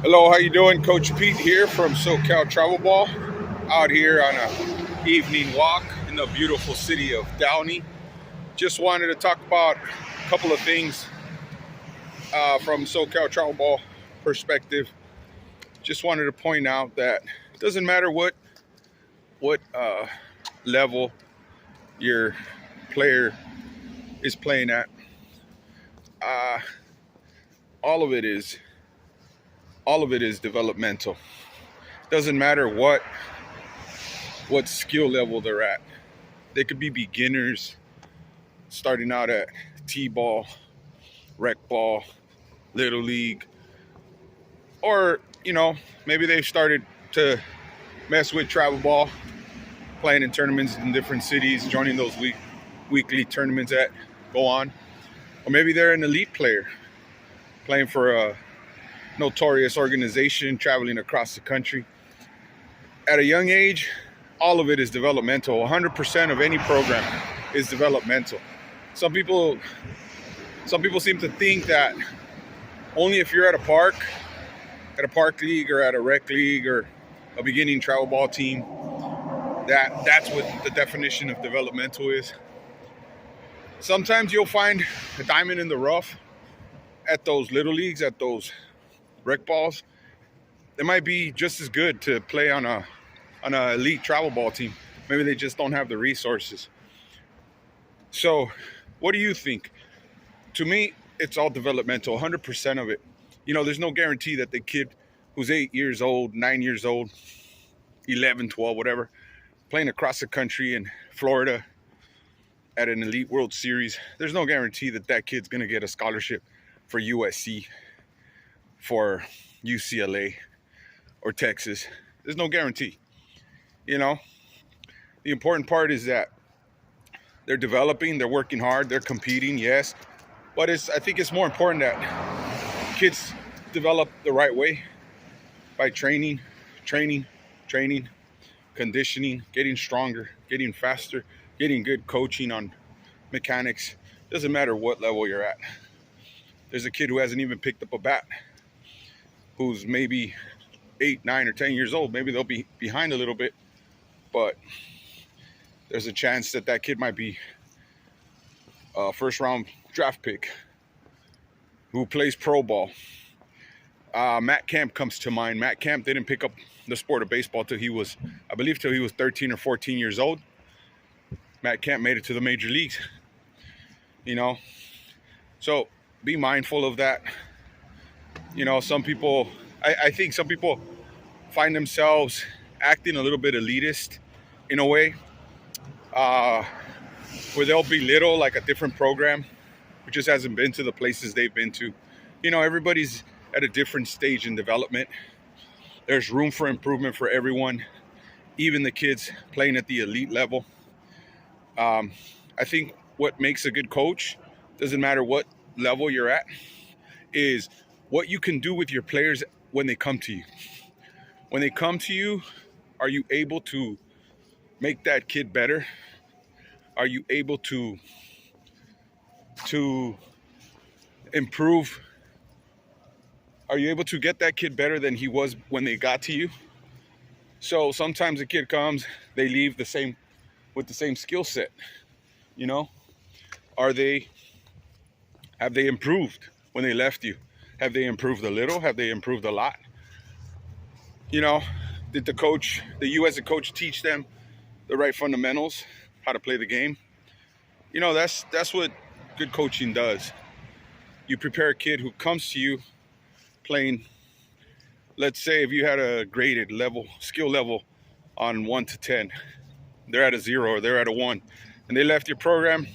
Hello, how you doing? Coach Pete here from SoCal Travel Ball, out here on a evening walk in the beautiful city of Downey. Just wanted to talk about a couple of things from SoCal Travel Ball perspective. Just wanted to point out that it doesn't matter what level your player is playing at. Uh, all of it is developmental. Doesn't matter what skill level they're at. They could be beginners starting out at T-ball, rec ball, little league, or maybe they've started to mess with travel ball, playing in tournaments in different cities, joining those weekly tournaments that go on, or maybe they're an elite player playing for a notorious organization, traveling across the country. At a young age, all of it is developmental. 100% of any program is developmental. Some people seem to think that only if you're at a park league or at a rec league or a beginning travel ball team, that's what the definition of developmental is. Sometimes you'll find a diamond in the rough at those little leagues, at those rec balls. They might be just as good to play on an elite travel ball team. Maybe they just don't have the resources. So what do you think? To me, it's all developmental, 100% of it. There's no guarantee that the kid who's 8 years old, 9 years old, 11, 12, whatever, playing across the country in Florida at an elite World Series, there's no guarantee that that kid's going to get a scholarship for USC, for UCLA, or Texas. There's no guarantee. The important part is that they're developing, they're working hard, they're competing, yes. But I think it's more important that kids develop the right way by training, conditioning, getting stronger, getting faster, getting good coaching on mechanics. Doesn't matter what level you're at. There's a kid who hasn't even picked up a bat, who's maybe 8, 9, or 10 years old. Maybe they'll be behind a little bit, but there's a chance that kid might be a first round draft pick who plays pro ball. Matt Camp comes to mind. Matt Camp didn't pick up the sport of baseball till he was 13 or 14 years old. Matt Camp made it to the major leagues. So be mindful of that. Some people, I think some people find themselves acting a little bit elitist in a way, where they'll belittle like a different program who just hasn't been to the places they've been to. Everybody's at a different stage in development. There's room for improvement for everyone, even the kids playing at the elite level. I think what makes a good coach, doesn't matter what level you're at, is what you can do with your players when they come to you. When they come to you, are you able to make that kid better? Are you able to improve? Are you able to get that kid better than he was when they got to you? So sometimes a kid comes, they leave with the same skill set. Have they improved when they left you? Have they improved a little? Have they improved a lot? Did you as a coach teach them the right fundamentals, how to play the game? That's what good coaching does. You prepare a kid who comes to you playing, let's say if you had a graded skill level on 1 to 10, they're at a 0 or they're at a 1, and they left your program,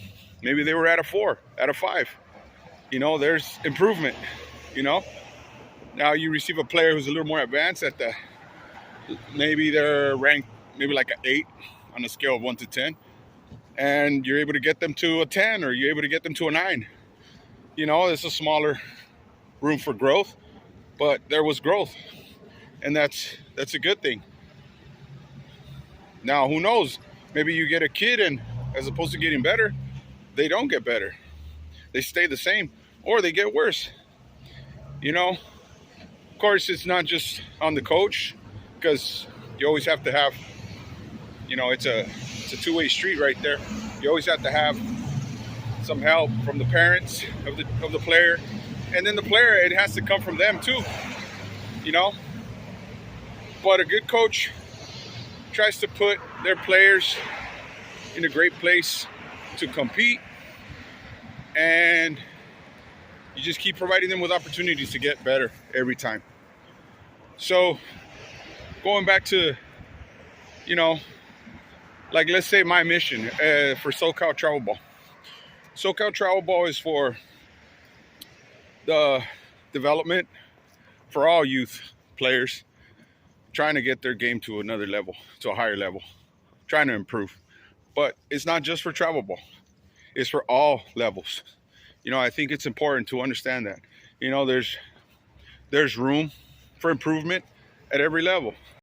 maybe they were at a 4, at a 5. There's improvement. Now you receive a player who's a little more advanced maybe they're ranked maybe like an 8 on a scale of 1 to 10, and you're able to get them to a 10, or you're able to get them to a 9. It's a smaller room for growth, but there was growth, and that's a good thing. Now, who knows? Maybe you get a kid, and as opposed to getting better, they don't get better. They stay the same, or they get worse. course, it's not just on the coach, because you always have to have, it's a two-way street right there. You always have to have some help from the parents of the player, and then the player, it has to come from them too, But a good coach tries to put their players in a great place to compete, and you just keep providing them with opportunities to get better every time. So going back to, like, let's say my mission for SoCal Travel Ball. SoCal Travel Ball is for the development for all youth players trying to get their game to another level, to a higher level, trying to improve. But it's not just for travel ball. It's for all levels. I think it's important to understand that, there's room for improvement at every level.